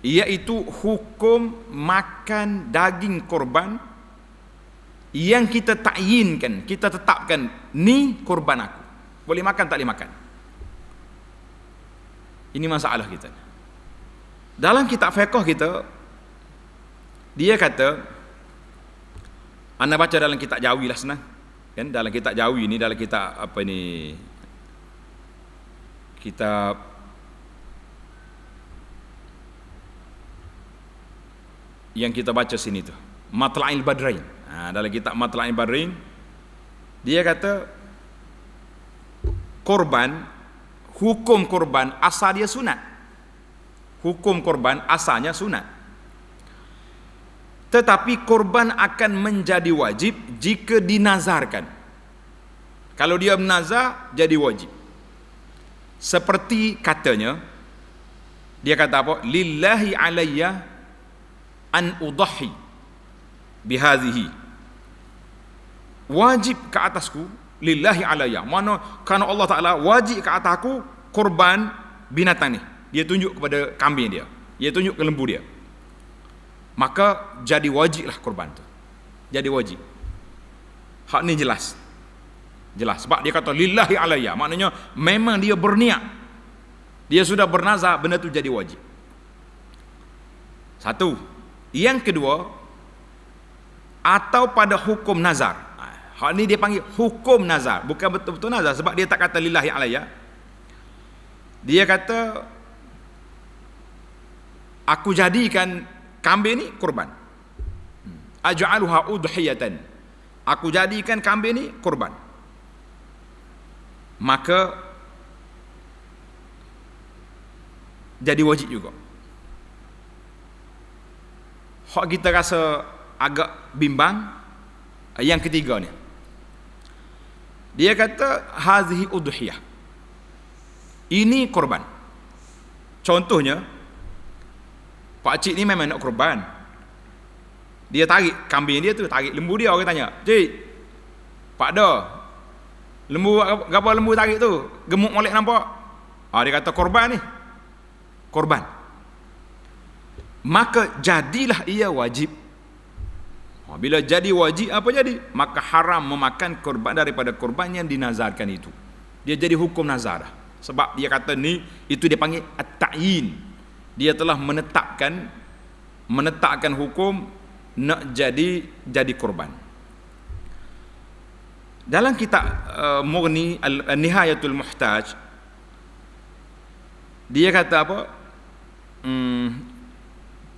iaitu hukum makan daging korban yang kita takyinkan, kita tetapkan, ni korban aku, boleh makan tak boleh makan. Ini masalah kita. Dalam kitab fiqh kita, dia kata, anda baca dalam kitab Jawi lah senang kan, dalam kitab Jawi ni, dalam kitab apa ni, kitab yang kita baca sini tu, Matla'il Badrain. Dalam kitab Matla'il Badrain dia kata korban, hukum korban asal dia sunat. Hukum korban asalnya sunat. Tetapi korban akan menjadi wajib jika dinazarkan. Kalau dia menazar, jadi wajib. Seperti katanya, dia kata apa? Lillahi alayya an udahi bihadhihi. Wajib ke atasku, lillahi alayya. Mana kerana Allah Ta'ala wajib ke atasku korban binatang ni. Dia tunjuk kepada kambing dia. Dia tunjuk ke lembu dia. Maka jadi wajiblah korban tu. Jadi wajib. Hak ni jelas. Jelas. Sebab dia kata lillahi alayya. Maknanya memang dia berniat. Dia sudah bernazar, benda tu jadi wajib. Satu. Yang kedua, atau pada hukum nazar. Hak ni dia panggil hukum nazar, bukan betul-betul nazar, sebab dia tak kata lillahi alayya. Dia kata aku jadikan kambing ni korban. Aj'aluha udhiyatan. Aku jadikan kambing ni korban. Maka jadi wajib juga. Hak kita rasa agak bimbang yang ketiga ni. Dia kata hazihi udhiyah. Ini korban. Contohnya pakcik ni memang nak korban. Dia tarik kambing dia tu, tarik lembu dia, orang tanya, "Cik, Pak dah. Lembu apa lembu tarik tu? Gemuk molek nampak?" Dia kata korban ni. Korban. Maka jadilah ia wajib. Bila jadi wajib, apa jadi? Maka haram memakan korban daripada korban yang dinazarkan itu. Dia jadi hukum nazar. Sebab dia kata ni, itu dia panggil at-ta'yin. Dia telah menetapkan hukum nak jadi korban. Dalam kitab Mughni Nihayatul Muhtaj, dia kata apa?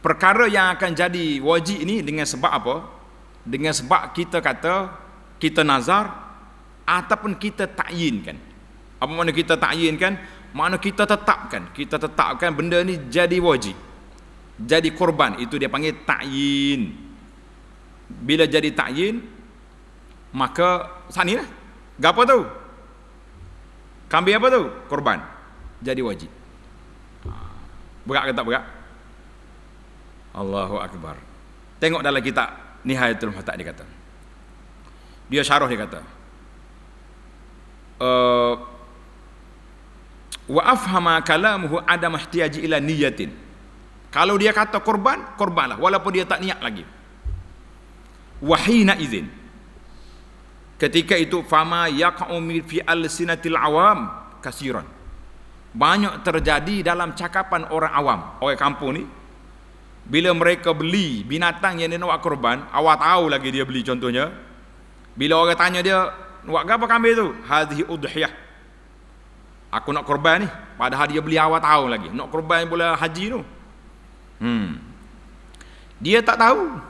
Perkara yang akan jadi wajib ini dengan sebab apa? Dengan sebab kita kata kita nazar ataupun kita takyinkan. Apa makna kita takyinkan? Makna kita tetapkan benda ni jadi wajib, jadi korban. Itu dia panggil takyin. Bila jadi takyin, maka sani lah. Gapo tu? Kambing apa tu? Korban. Jadi wajib. Berat ke tak berat? Allahu Akbar. Tengok dalam kitab Nihayatul Muhtaj dia kata. Dia syarah, dia kata, wa afhama kalamuhu adam ihtiyaji ila niyatin. Kalau dia kata korban, korbanlah walaupun dia tak niat lagi. Wa hina idzin, ketika itu fama yaqa'u fi alsinatil awam kasiran. Banyak terjadi dalam cakapan orang awam, orang kampung ni. Bila mereka beli binatang yang dia nak korban, awak tahu lagi dia beli, contohnya bila orang tanya dia, "Nak apa kambing tu?" "Hadhihi udhiyah." Aku nak korban ni. Padahal dia beli, awak tahu lagi nak korban bola haji tu. Dia tak tahu.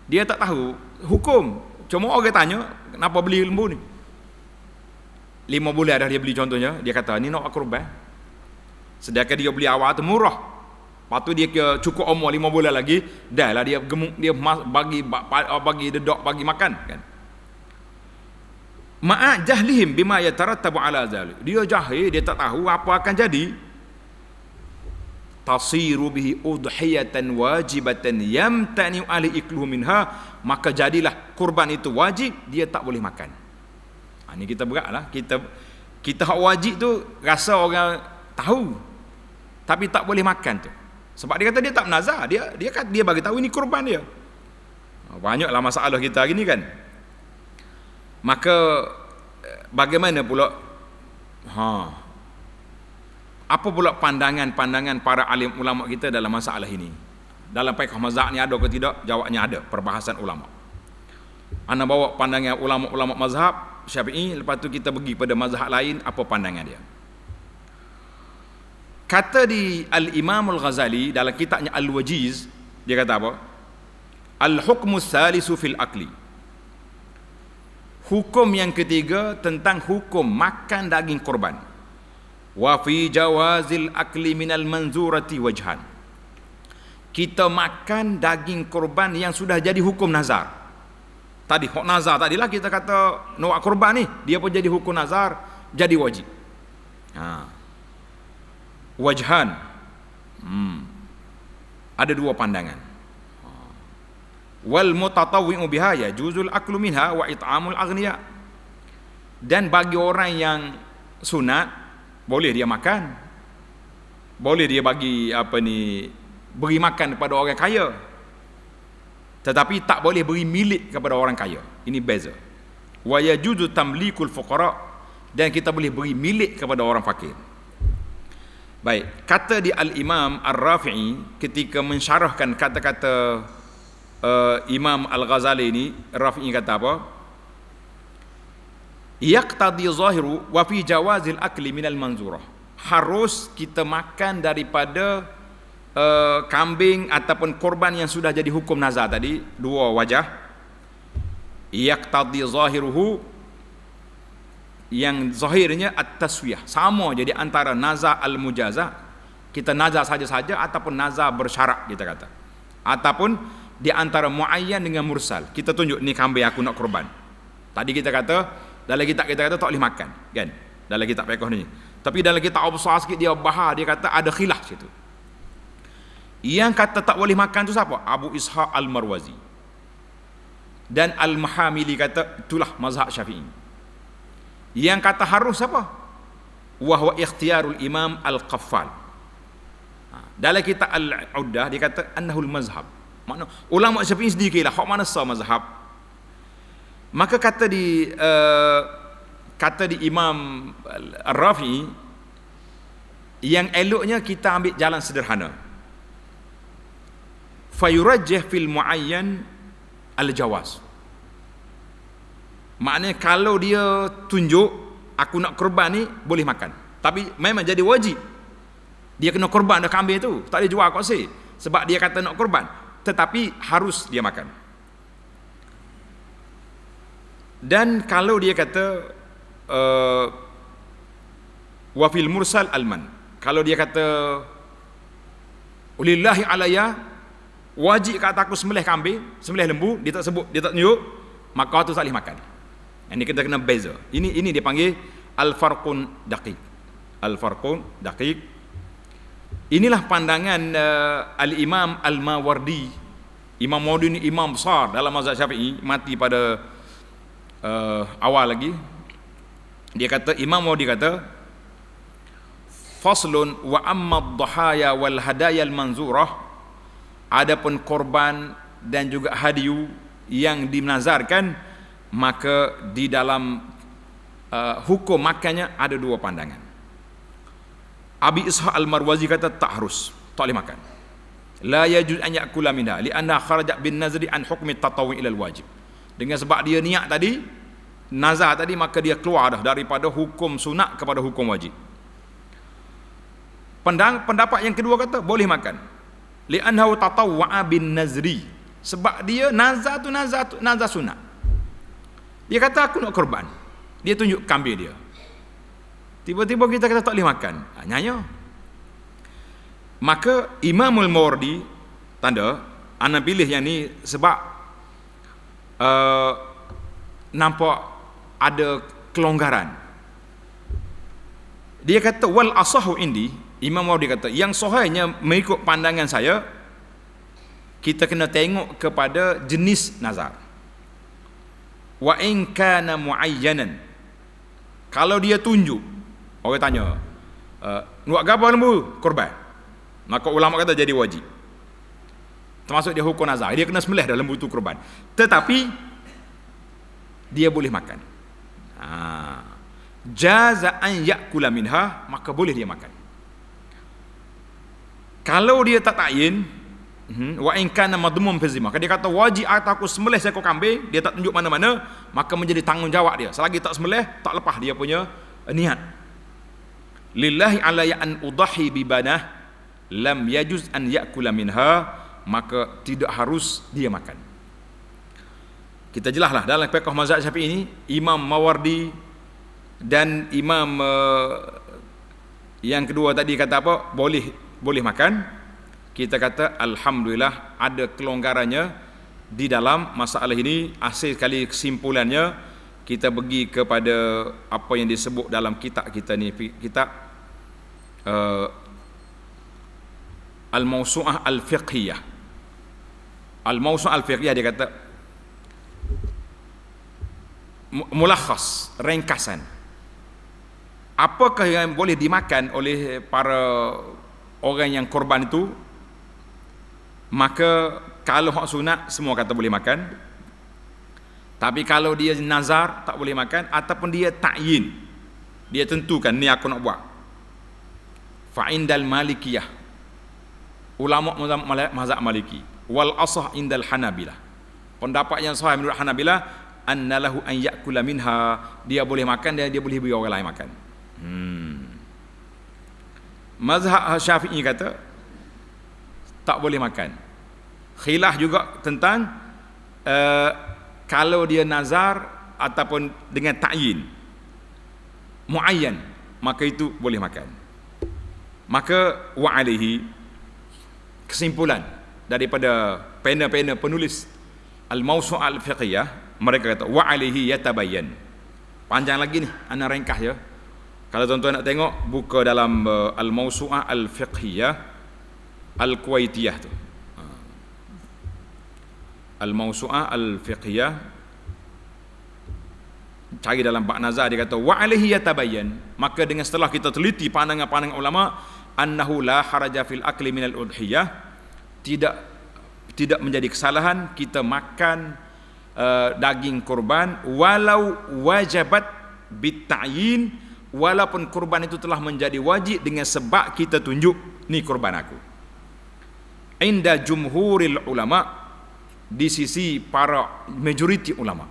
Dia tak tahu hukum. Cuma orang tanya, "Kenapa beli lembu ni?" 5 bulan dah dia beli, contohnya. Dia kata, "Ni nak korban." Sedangkan dia beli awal tu murah. Lepas tu dia cukup umur 5 bulan lagi, dah lah dia gemuk, dia bagi dedok, bagi makan kan. Ma'a jahlihim bima yatarattabu ala zalik. Dia jahil, dia tak tahu apa akan jadi. Tasiru bihi udhiyatan wajibatan yamtani ahli ikluhu minha. Maka jadilah kurban itu wajib, dia tak boleh makan. Ni kita beratlah. Kita hak wajib tu rasa orang tahu. tapi tak boleh makan tu. Sebab dia kata dia tak menazar, dia bagi tahu ini kurban dia. Banyaklah masalah kita hari ni kan. Maka bagaimana pula apa pula pandangan-pandangan para alim ulama kita dalam masalah ini? Dalam fiqh mazhab ni ada ke tidak? Jawabnya ada, perbahasan ulama. Ana bawa pandangan ulama-ulama mazhab Syafi'i, lepas tu kita pergi pada mazhab lain, apa pandangan dia. Kata di Al-Imam Al-Ghazali dalam kitabnya Al-Wajiz, dia kata apa? Al-hukmu salisu fil akli. Hukum yang ketiga tentang hukum makan daging korban. Wa fi jawazil akli minal manzurati wajhan. Kita makan daging korban yang sudah jadi hukum nazar. Tadi hok nazar tadilah kita kata nak korban ni, dia pun jadi hukum nazar, jadi wajib. Wajhan. Ada dua pandangan. Wal mutatawwi'u biha yajuzul aklu minha wa it'amul aghniya. Dan bagi orang yang sunat boleh dia makan. Boleh dia beri makan kepada orang kaya. Tetapi tak boleh beri milik kepada orang kaya. Ini beza. Wa yajuzu tamlikul fuqara, dan kita boleh beri milik kepada orang fakir. Baik, kata di Al-Imam Ar-Rafi'i ketika mensyarahkan kata-kata Imam Al-Ghazali ini, Rafi'i kata apa? Yaqtadi zahiru wa fi jawazil akli minal manzurah. Harus kita makan daripada kambing ataupun korban yang sudah jadi hukum nazar tadi, dua wajah. Yaqtadi zahiruhu, yang zahirnya at-taswiyah, sama jadi antara nazar al-mujazah, kita nazar saja-saja, ataupun nazar bersyarak kita kata, ataupun di antara muayyan dengan mursal. Kita tunjuk ni kambing aku nak korban. Tadi kita kata dalam kitab kita kata tak boleh makan, kan? Dalam kitab fiqh ni. Tapi dalam kitab besar sikit dia bahar, dia kata ada khilaf situ. Yang kata tak boleh makan tu siapa? Abu Ishaq Al-Marwazi. Dan Al-Mahamili kata itulah mazhab Syafi'i. Yang kata harus siapa? Wa huwa ikhtiyarul Imam Al-Qaffal. Dalam kitab Al-Uddah dia kata annahul mazhab. Makna ulama Syafi'i sendiri lah hak mana sah mazhab. Maka kata di Imam Ar-Rafi'i, yang eloknya kita ambil jalan sederhana. Fayurajjih fil muayyan al-jawaz. Maknanya kalau dia tunjuk aku nak korban ni boleh makan, tapi memang jadi wajib dia kena korban dah kambing tu, tak boleh jual kat sini sebab dia kata nak korban, tetapi harus dia makan. Dan kalau dia kata wa fil mursal alman, kalau dia kata ulillahi alayya, wajib kata aku sembelih kambing, sembelih lembu, dia tak sebut, dia tak tunjuk, maka tu tak boleh makan. Ini kita kena beza. Ini dia panggil al-farqun daqiq. Al-farqun daqiq. Inilah pandangan Al-Imam Al-Mawardi. Imam Mawardi ni imam besar dalam mazhab Syafi'i, mati pada awal lagi. Dia kata, Imam Mawardi kata, faslun wa amma ad-dhahaya wal hadaya al-manzurah, adapun korban dan juga hadiyu yang dinazarkan, maka di dalam hukum makannya ada dua pandangan. Abi Ishaq Al-Marwazi kata tak harus, tak boleh makan. La yajuz an ya'kula minha li'anna kharajat bin nazri an hukmi tatawwu' ila al-wajib. Dengan sebab dia niat tadi, nazar tadi, maka dia keluar dah daripada hukum sunat kepada hukum wajib. Pendapat yang kedua kata boleh makan. Li'annahu tatawwa'a bin nazri. Sebab dia nazar sunat. Dia kata aku nak korban, dia tunjuk kambing dia, tiba-tiba kita kata tak boleh makan, nyanya. Maka Imamul Mawardi tanda ana pilih yang ni sebab nampak ada kelonggaran. Dia kata wal asahu indi, Imam Mawardi kata yang sahihnya mengikut pandangan saya, kita kena tengok kepada jenis nazar. Wa in kana muayyanan, kalau dia tunjuk, orang tanya nak gapo lembu korban, Maka ulama kata jadi wajib. Termasuk dia hukum nazar. Dia kena sembelih dalam butuh kurban. Tetapi dia boleh makan. Jaza an yakula minha, maka boleh dia makan. Kalau dia tak ta'yin, wa in kana madmum fi zimah, dia kata wajib aku sembelih seekor kambing, dia tak tunjuk mana-mana, maka menjadi tanggungjawab dia. Selagi tak sembelih, tak lepas dia punya niat. Lillahi alayya an udahi bi banah lam yajuz an yakula minha, maka tidak harus dia makan. Kita jelaslah dalam fiqh mazhab Syafi'i ini, Imam Mawardi dan Imam yang kedua tadi kata apa? Boleh makan. Kita kata alhamdulillah ada kelonggarannya di dalam masalah ini. Akhir sekali kesimpulannya kita pergi kepada apa yang disebut dalam kitab kita ni, kitab Al-Mawsu'ah Al-Fiqhiyah. Al-Mawsu'ah Al-Fiqhiyah dia kata mulakhas, ringkasan. Apakah yang boleh dimakan oleh para orang yang korban itu? Maka kalau hak sunat semua kata boleh makan. Tapi kalau dia nazar tak boleh makan, ataupun dia ta'yin, dia tentukan ni aku nak buat. Fa indal malikiyah, ulama mazhab Maliki, wal asah indal Hanabilah, pendapat yang sahih menurut Hanabilah, annalahu an yakula minha, dia boleh makan dan dia boleh beri orang lain makan. Mazhab Syafi'i kata tak boleh makan. Khilaf juga tentang kalau dia nazar ataupun dengan ta'yin muayyan, maka itu boleh makan. Maka wa alaihi, kesimpulan daripada pena-pena penulis Al-Mawsu'ah Al-Fiqhiyah, mereka kata wa alaihi yatabayyan. Panjang lagi ni, ana ringkas ya. Kalau tuan-tuan nak tengok, buka dalam Al-Mawsu'ah Al-Fiqhiyah Al-Kuwaitiyah tu. Al-Mawsu'ah Al-Fiqhiyah, cari dalam bab nazar, dia kata wa alaihi yatabayyan, maka dengan setelah kita teliti pandangan-pandangan ulama, annahu la haraja fil akli minal udhiyah, tidak menjadi kesalahan kita makan daging kurban walau wajabat bit ta'yin, walaupun kurban itu telah menjadi wajib dengan sebab kita tunjuk ni kurban aku. Inda jumhuril ulama, di sisi para majoriti ulama.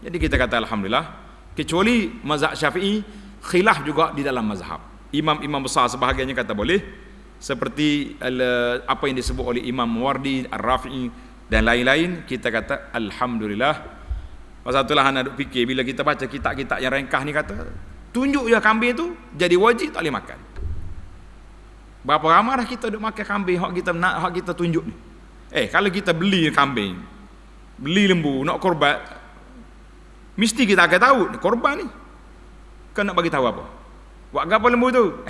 Jadi kita kata alhamdulillah, kecuali mazhab Syafi'i khilaf juga di dalam mazhab. Imam-imam besar sebahagiannya kata boleh, seperti apa yang disebut oleh Imam Mawardi, Ar-Rafi'i dan lain-lain. Kita kata alhamdulillah. Pasal itulah anak duk fikir, bila kita baca kitab-kitab yang ringkas ni, kata tunjuk je kambing tu jadi wajib tak boleh makan. Berapa ramai dah kita duk makan kambing hak kita nak, hak kita tunjuk ni. Kalau kita beli kambing, beli lembu nak korban, mesti kita akan tahu korban ni. Kan nak bagi tahu apa? Buat apa lembu tu?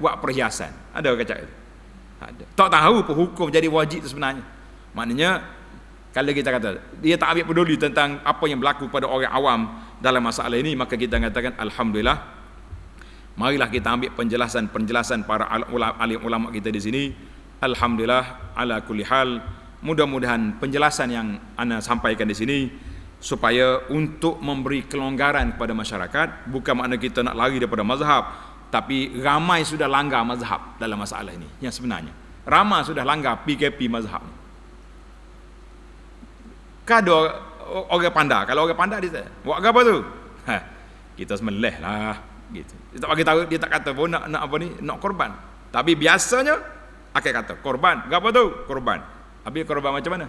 Buat perhiasan. Ada kacak itu? Ada. Tak tahu pun hukum jadi wajib tu sebenarnya. Maknanya kalau kita kata dia tak ambil peduli tentang apa yang berlaku pada orang awam dalam masalah ini, maka kita katakan alhamdulillah. Marilah kita ambil penjelasan para alim ulama kita di sini. Alhamdulillah ala kulli hal. Mudah-mudahan penjelasan yang ana sampaikan di sini supaya untuk memberi kelonggaran kepada masyarakat, bukan makna kita nak lari daripada mazhab, tapi ramai sudah langgar mazhab dalam masalah ini. Yang sebenarnya ramai sudah langgar PKP mazhab. Kada orang pandai. Kalau orang pandai dia buat apa tu? Kita sembelih lah gitu. Dia tak bagi tahu, dia tak kata pun nak apa ni, nak korban. Tapi biasanya akan kata korban. Apa tu? Korban. Habis korban macam mana?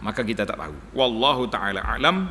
Maka kita tak tahu. Wallahu taala alam.